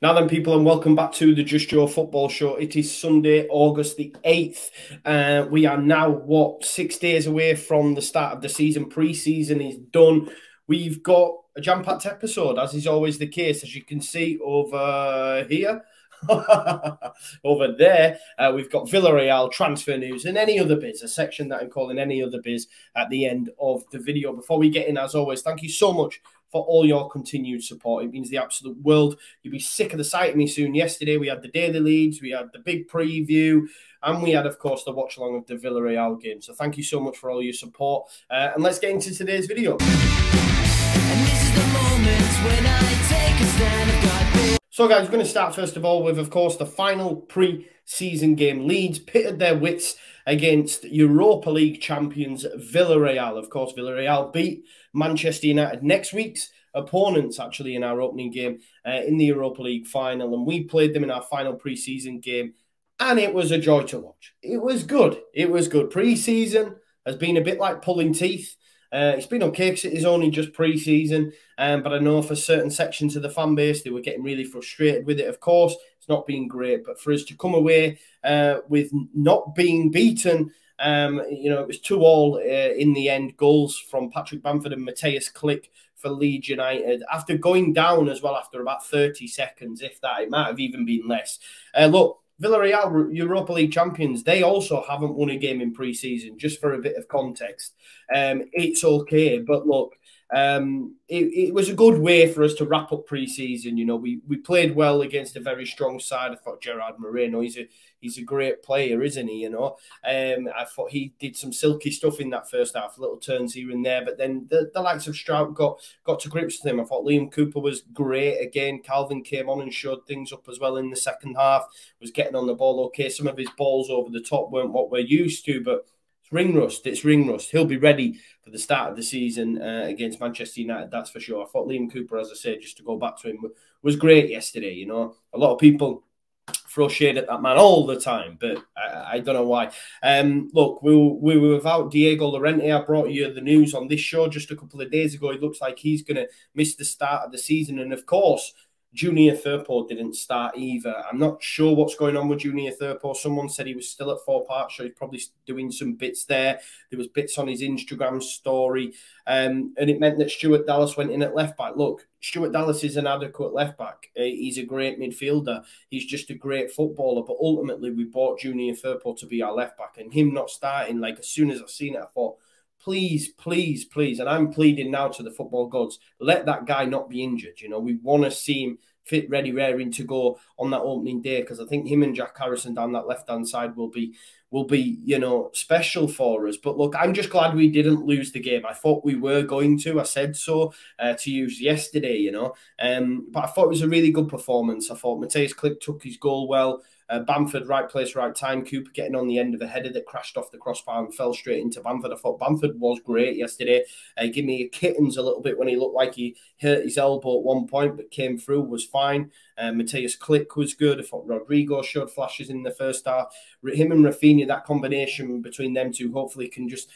Now then, people, and welcome back to the Just Joe Football Show. It is Sunday, August the 8th. We are now, 6 days away from the start of the season. Pre-season is done. We've got a jam-packed episode, as is always the case, as you can see over here. Over there, we've got Villarreal transfer news and any other biz, a section that I'm calling any other biz at the end of the video. Before we get in, as always, thank you so much for all your continued support. It means the absolute world. You'll be sick of the sight of me soon. Yesterday, we had the Daily Leeds, we had the big preview, and we had, of course, the watch-along of the Villarreal game. So thank you so much for all your support. And let's get into today's video. And this is the moment when I take a stand. So, guys, we're going to start, first of all, with, of course, the final pre-season game. Leeds pitted their wits against Europa League champions Villarreal. Of course, Villarreal beat Manchester United, next week's opponents, actually, in our opening game in the Europa League final. And we played them in our final pre-season game, and it was a joy to watch. It was good. It was good. Pre-season has been a bit like pulling teeth. It's been okay because it is only just pre-season, but I know for certain sections of the fan base, they were getting really frustrated with it. Of course, it's not been great, but for us to come away with not being beaten, it was 2-2 in the end. Goals from Patrick Bamford and Matthias Klick for Leeds United after going down as well after about 30 seconds, if that. It might have even been less. Look, Villarreal, Europa League champions, they also haven't won a game in pre-season, just for a bit of context. It's okay, but look, it was a good way for us to wrap up pre-season. You know, we played well against a very strong side. I thought Gerard Moreno, he's a great player, isn't he? You know, I thought he did some silky stuff in that first half, little turns here and there. But then the likes of Strout got to grips with him. I thought Liam Cooper was great again. Calvin came on and showed things up as well in the second half. Was getting on the ball okay. Some of his balls over the top weren't what we're used to, but ring rust. It's ring rust. He'll be ready for the start of the season against Manchester United, that's for sure. I thought Liam Cooper, as I said, just to go back to him, was great yesterday. You know, a lot of people throw shade at that man all the time, but I don't know why. Look, we were without Diego Llorente. I brought you the news on this show just a couple of days ago. It looks like he's going to miss the start of the season, and of course, Junior Thorp didn't start either. I'm not sure what's going on with Junior Thorp. Someone said he was still at Thorp, so he's probably doing some bits there. There was bits on his Instagram story, and it meant that Stuart Dallas went in at left back. Look, Stuart Dallas is an adequate left back. He's a great midfielder. He's just a great footballer. But ultimately, we bought Junior Thorp to be our left back, and him not starting, like as soon as I seen it, I thought, please, please, please, and I'm pleading now to the football gods, let that guy not be injured. You know, we want to see him fit, ready, raring to go on that opening day, because I think him and Jack Harrison down that left-hand side will be, you know, special for us. But look, I'm just glad we didn't lose the game. I thought we were going to. I said so to use yesterday, you know. But I thought it was a really good performance. I thought Matthias Klick took his goal well. Bamford, right place, right time. Cooper getting on the end of a header that crashed off the crossbar and fell straight into Bamford. I thought Bamford was great yesterday. Give me a kittens a little bit when he looked like he hurt his elbow at one point, but came through, was fine. Matthias Klick was good. I thought Rodrigo showed flashes in the first half. Him and Rafinha, that combination between them two, hopefully can just,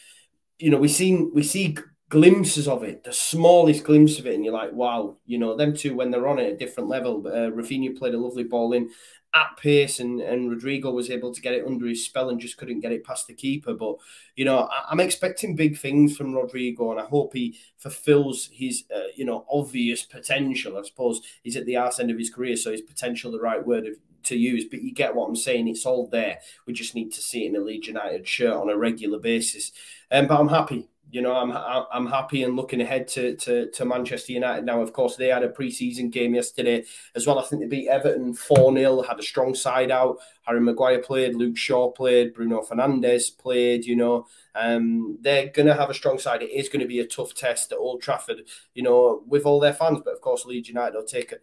you know, we see glimpses of it, the smallest glimpse of it, and you're like, wow, you know, them two, when they're on it at a different level. Rafinha played a lovely ball in at pace, and Rodrigo was able to get it under his spell and just couldn't get it past the keeper. But, you know, I'm expecting big things from Rodrigo, and I hope he fulfills his, you know, obvious potential. I suppose he's at the arse end of his career, so his potential, the right word to use, but you get what I'm saying. It's all there. We just need to see it in a Leeds United shirt on a regular basis. But I'm happy. You know, I'm happy and looking ahead to Manchester United now. Of course, they had a pre-season game yesterday as well. I think they beat Everton 4-0, had a strong side out. Harry Maguire played, Luke Shaw played, Bruno Fernandes played, you know. They're going to have a strong side. It is going to be a tough test at Old Trafford, you know, with all their fans. But, of course, Leeds United will take a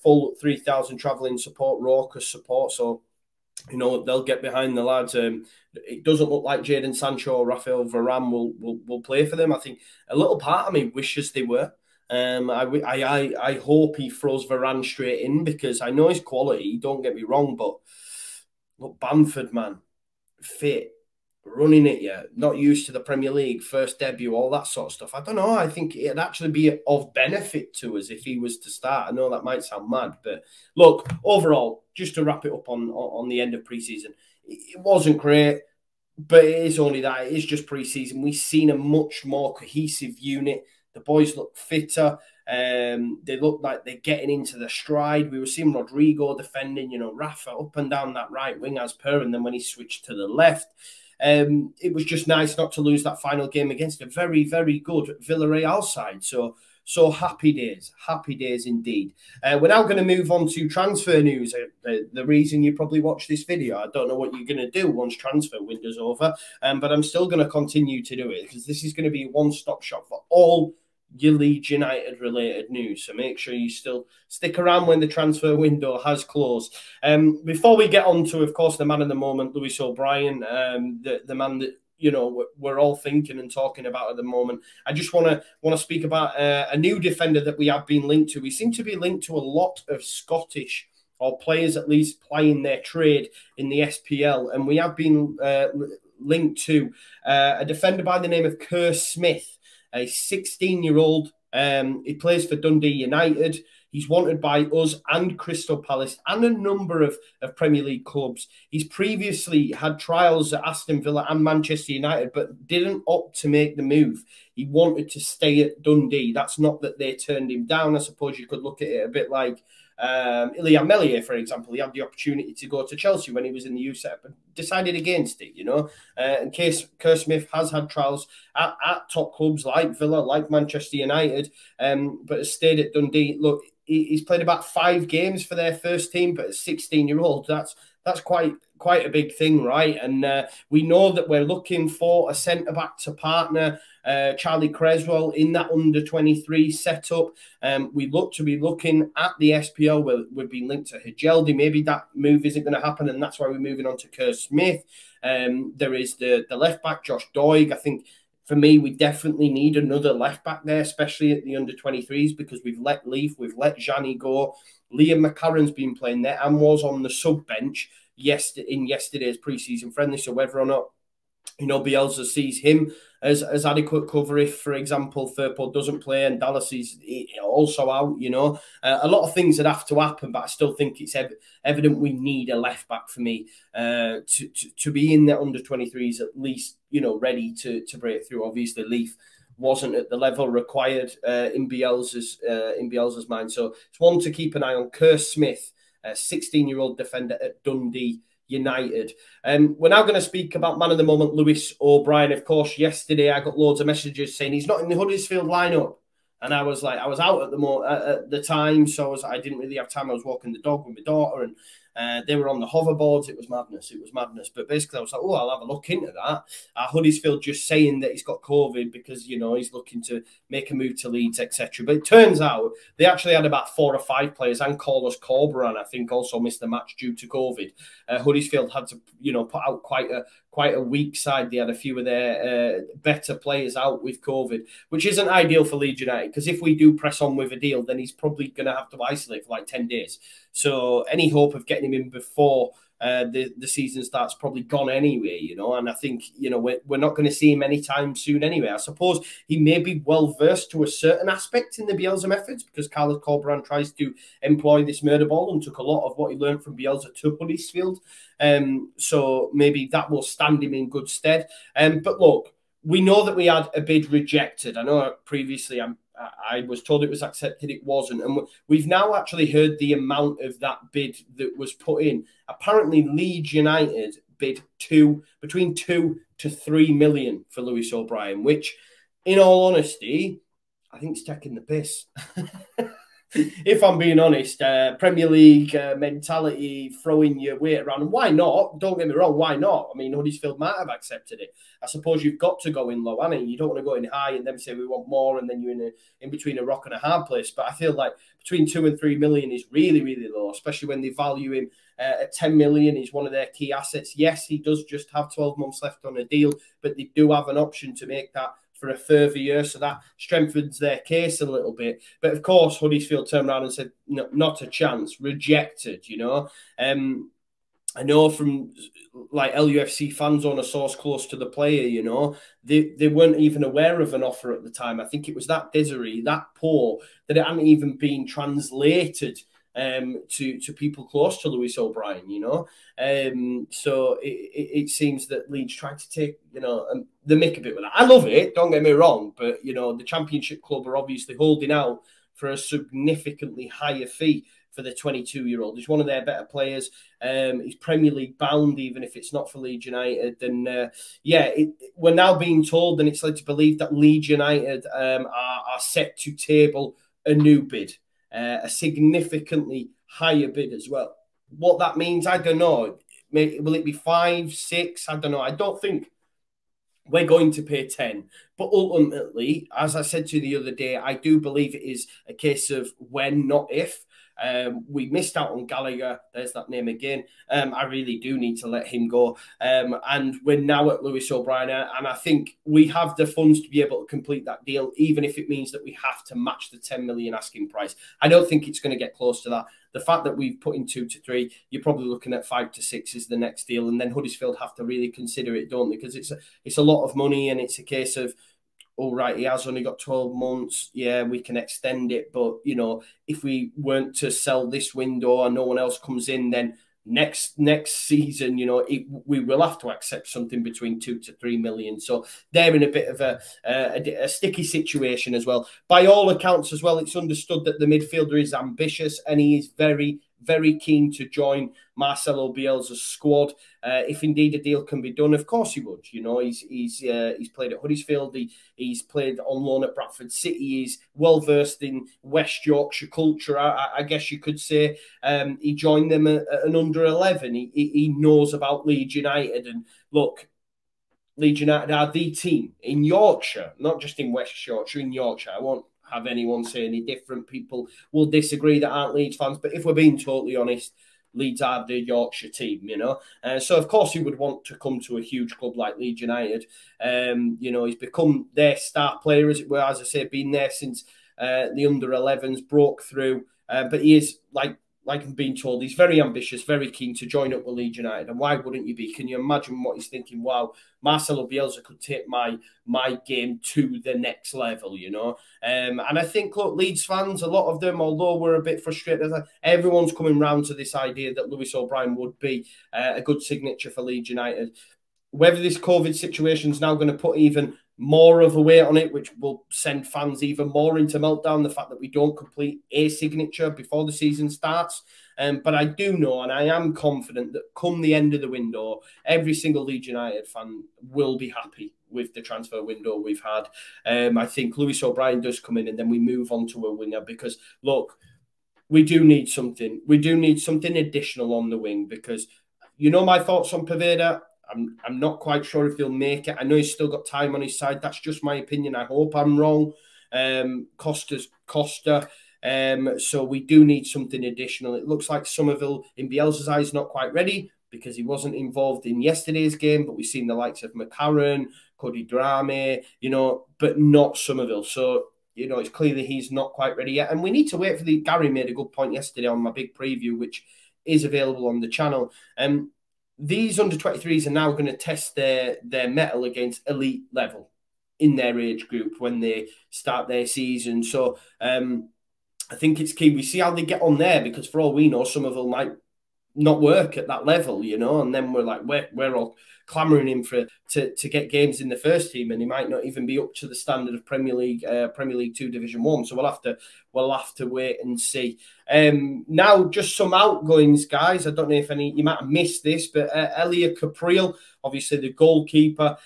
full 3,000 travelling support, raucous support. So, you know, they'll get behind the lads. It doesn't look like Jadon Sancho or Rafael Varane will play for them. I think a little part of me wishes they were. I hope he throws Varane straight in, because I know his quality, don't get me wrong, but look, Bamford, man, fit, running at you, not used to the Premier League, first debut, all that sort of stuff. I don't know. I think it'd actually be of benefit to us if he was to start. I know that might sound mad, but look, overall, just to wrap it up on the end of pre-season, it wasn't great, but it is only that. It is just pre-season. We've seen a much more cohesive unit. The boys look fitter. They look like they're getting into the stride. We were seeing Rodrigo defending, you know, Rafa up and down that right wing as per, and then when he switched to the left, it was just nice not to lose that final game against a very, very good Villarreal side. So happy days indeed. We're now going to move on to transfer news. The reason you probably watch this video, I don't know what you're going to do once transfer window's over, but I'm still going to continue to do it because this is going to be a one-stop shop for all your Leeds United related news. So make sure you still stick around when the transfer window has closed. Before we get on to, of course, the man of the moment, Lewis O'Brien, the man that, you know, we're all thinking and talking about at the moment. I just want to speak about a new defender that we have been linked to. We seem to be linked to a lot of Scottish, or players at least, playing their trade in the SPL, and we have been linked to a defender by the name of Kerr Smith, a 16-year-old. He plays for Dundee United. He's wanted by us and Crystal Palace and a number of Premier League clubs. He's previously had trials at Aston Villa and Manchester United, but didn't opt to make the move. He wanted to stay at Dundee. That's not that they turned him down. I suppose you could look at it a bit like Ilya Melier, for example. He had the opportunity to go to Chelsea when he was in the youth set, but decided against it, you know. In case Kerr Smith has had trials at top clubs like Villa, like Manchester United, but has stayed at Dundee. Look, he's played about 5 games for their first team, but as 16-year-old, that's quite a big thing, right? And we know that we're looking for a centre-back to partner Charlie Creswell in that under-23 setup. We look to be looking at the SPL where we've been linked to Hijeldi. Maybe that move isn't going to happen, and that's why we're moving on to Kerr Smith. There is the left-back, Josh Doig. I think, for me, we definitely need another left-back there, especially at the under-23s, because we've let Leaf, we've let Jani go. Liam McCarran's been playing there and was on the sub-bench in yesterday's pre-season friendly. So whether or not, you know, Bielsa sees him as adequate cover if, for example, Thorp doesn't play and Dallas is also out, you know. A lot of things that have to happen, but I still think it's evident we need a left-back for me to be in the under-23s at least, you know, ready to break through. Obviously, Leaf wasn't at the level required in Bielsa's mind. So it's one to keep an eye on. Kerr Smith, a 16-year-old defender at Dundee United. We're now going to speak about man of the moment, Lewis O'Brien. Of course, yesterday I got loads of messages saying he's not in the Huddersfield lineup. And I was like, I was out at the time, so I didn't really have time. I was walking the dog with my daughter, and they were on the hoverboards. It was madness. It was madness. But basically, I was like, oh, I'll have a look into that. Huddersfield just saying that he's got COVID because, you know, he's looking to make a move to Leeds, etc. But it turns out they actually had about 4 or 5 players, and Carlos Corberan, I think, also missed the match due to COVID. Huddersfield had to, you know, put out quite a weak side. They had a few of their better players out with COVID, which isn't ideal for Leeds United, because if we do press on with a deal, then he's probably going to have to isolate for like 10 days. So any hope of getting him in before the season starts probably gone anyway, you know. And I think, you know, we're not going to see him anytime soon anyway. I suppose he may be well versed to a certain aspect in the Bielsa methods, because Carlos Corberan tries to employ this murder ball and took a lot of what he learned from Bielsa to Huddersfield. So maybe that will stand him in good stead. But look, we know that we had a bid rejected. I know previously I was told it was accepted, it wasn't. And we've now actually heard the amount of that bid that was put in. Apparently, Leeds United bid between 2 to 3 million for Lewis O'Brien, which, in all honesty, I think it's taking the piss. If I'm being honest, Premier League mentality, throwing your weight around. And why not? Don't get me wrong, why not? I mean, Huddersfield might have accepted it. I suppose you've got to go in low, haven't you? You don't want to go in high and then say we want more, and then you're in between a rock and a hard place. But I feel like between 2 and 3 million is really, really low, especially when they value him at 10 million. He's one of their key assets. Yes, he does just have 12 months left on a deal, but they do have an option to make that for a further year, so that strengthens their case a little bit. But of course, Huddersfield turned around and said, no, not a chance, rejected, you know. I know from like LUFC fans on a source close to the player, you know, they weren't even aware of an offer at the time. I think it was that Desiree, that poor, that it hadn't even been translated to people close to Lewis O'Brien, you know. So it seems that Leeds tried to take, you know, the mick a bit with that. I love it, don't get me wrong, but, you know, the Championship club are obviously holding out for a significantly higher fee for the 22-year-old. He's one of their better players. He's Premier League bound, even if it's not for Leeds United. And we're now being told, and it's led to believe that Leeds United are set to table a new bid, a significantly higher bid as well. What that means, I don't know. Will it be 5, 6? I don't know. I don't think we're going to pay 10. But ultimately, as I said to you the other day, I do believe it is a case of when, not if. We missed out on Gallagher. There's that name again. I really do need to let him go. And we're now at Lewis O'Brien. And I think we have the funds to be able to complete that deal, even if it means that we have to match the 10 million asking price. I don't think it's going to get close to that. The fact that we've put in 2 to 3, you're probably looking at 5 to 6 is the next deal. And then Huddersfield have to really consider it, don't they? Because it's a lot of money, and it's a case of, all right, he has only got 12 months. Yeah, we can extend it. But, you know, if we weren't to sell this window and no one else comes in, then next season, you know, we will have to accept something between 2 to 3 million. So they're in a bit of a sticky situation as well. By all accounts as well, it's understood that the midfielder is ambitious and he is very, very keen to join Marcelo Bielsa's squad. If indeed a deal can be done, of course he would. You know, he's played at Huddersfield. He's played on loan at Bradford City. He's well versed in West Yorkshire culture, I guess you could say. He joined them at an under 11. He knows about Leeds United. And look, Leeds United are the team in Yorkshire, not just in West Yorkshire, in Yorkshire. I won't have anyone say any different. People will disagree that aren't Leeds fans, but if we're being totally honest, Leeds are the Yorkshire team, you know. So, of course, he would want to come to a huge club like Leeds United. You know, he's become their star player, as it were. As I say, been there since the under-11s, broke through. But he is, like I'm being told, he's very ambitious, very keen to join up with Leeds United. And why wouldn't you be? Can you imagine what he's thinking? Wow, Marcelo Bielsa could take my game to the next level, you know. And I think, look, Leeds fans, a lot of them, although we're a bit frustrated, everyone's coming round to this idea that Lewis O'Brien would be a good signature for Leeds United. Whether this COVID situation is now going to put even more of a weight on it, which will send fans even more into meltdown, the fact that we don't complete a signature before the season starts. But I do know, and I am confident that come the end of the window, every single Leeds United fan will be happy with the transfer window we've had. I think Lewis O'Brien does come in and then we move on to a winger because, look, we do need something. We do need something additional on the wing because, you know, my thoughts on Poveda, I'm not quite sure if he'll make it. I know he's still got time on his side. That's just my opinion. I hope I'm wrong. Costa's Costa. So we do need something additional. It looks like Somerville, in Bielsa's eyes, not quite ready because he wasn't involved in yesterday's game, but we've seen the likes of McCarron, Cody Drame, you know, but not Somerville. So, you know, it's clearly he's not quite ready yet. And we need to wait for Gary made a good point yesterday on my big preview, which is available on the channel. These under-23s are now going to test their mettle against elite level in their age group when they start their season. So I think it's key. We see how they get on there because for all we know, some of them might not work at that level, you know, and then we're like, we're all clamouring him to get games in the first team, and he might not even be up to the standard of Premier League 2 Division 1. So we'll have to wait and see. Now, just some outgoings, guys. I don't know if you might have missed this, but Elliot Capriel, obviously the goalkeeper,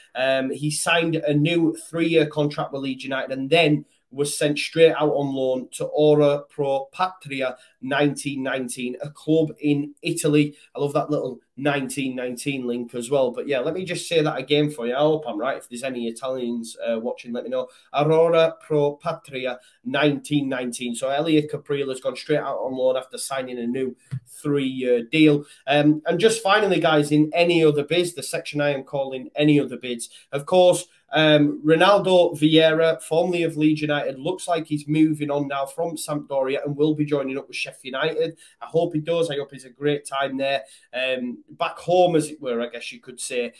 he signed a new 3-year contract with Leeds United and then was sent straight out on loan to Ora Pro Patria 1919, a club in Italy. I love that little 1919 link as well. But yeah, let me just say that again for you. I hope I'm right. If there's any Italians watching, let me know. Aurora Pro Patria 1919. So Elliot Capriel has gone straight out on loan after signing a new 3-year deal. And just finally, guys, in any other bids, the section I am calling any other bids, of course, Ronaldo Vieira, formerly of Leeds United, looks like he's moving on now from Sampdoria and will be joining up with Sheffield United. I hope he does. I hope it's a great time there. Back home, as it were, I guess you could say,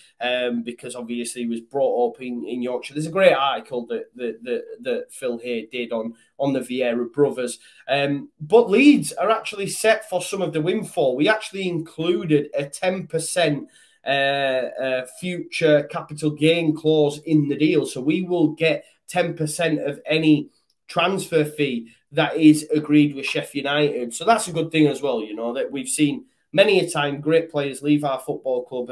because obviously he was brought up in Yorkshire. There's a great article that Phil Hay did on the Vieira brothers. But Leeds are actually set for some of the windfall. We actually included a 10% future capital gain clause in the deal. So we will get 10% of any transfer fee that is agreed with Sheffield United. So that's a good thing as well, you know, that we've seen many a time great players leave our football club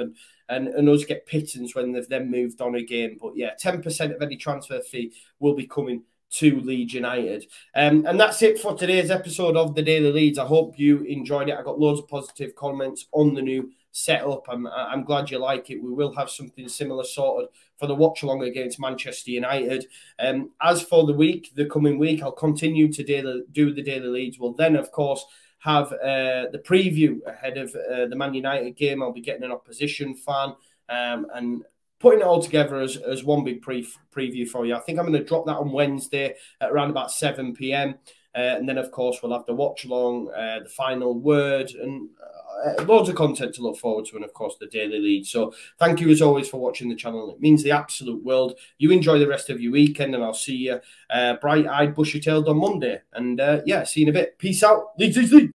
and us get pittance when they've then moved on again. But yeah, 10% of any transfer fee will be coming to Leeds United. And that's it for today's episode of the Daily Leeds. I hope you enjoyed it. I got loads of positive comments on the new setup. I'm glad you like it. We will have something similar sorted for the watch along against Manchester United. As for the coming week, I'll continue to do the Daily Leeds. We'll then, of course, have the preview ahead of the Man United game. I'll be getting an opposition fan and putting it all together as one big preview for you. I think I'm going to drop that on Wednesday at around about 7 p.m. And then, of course, we'll have the watch along, the final word, and loads of content to look forward to, and, of course, the Daily Lead. So thank you, as always, for watching the channel. It means the absolute world. You enjoy the rest of your weekend, and I'll see you bright-eyed, bushy-tailed on Monday. And, yeah, see you in a bit. Peace out. Leeds, Leeds, Leeds.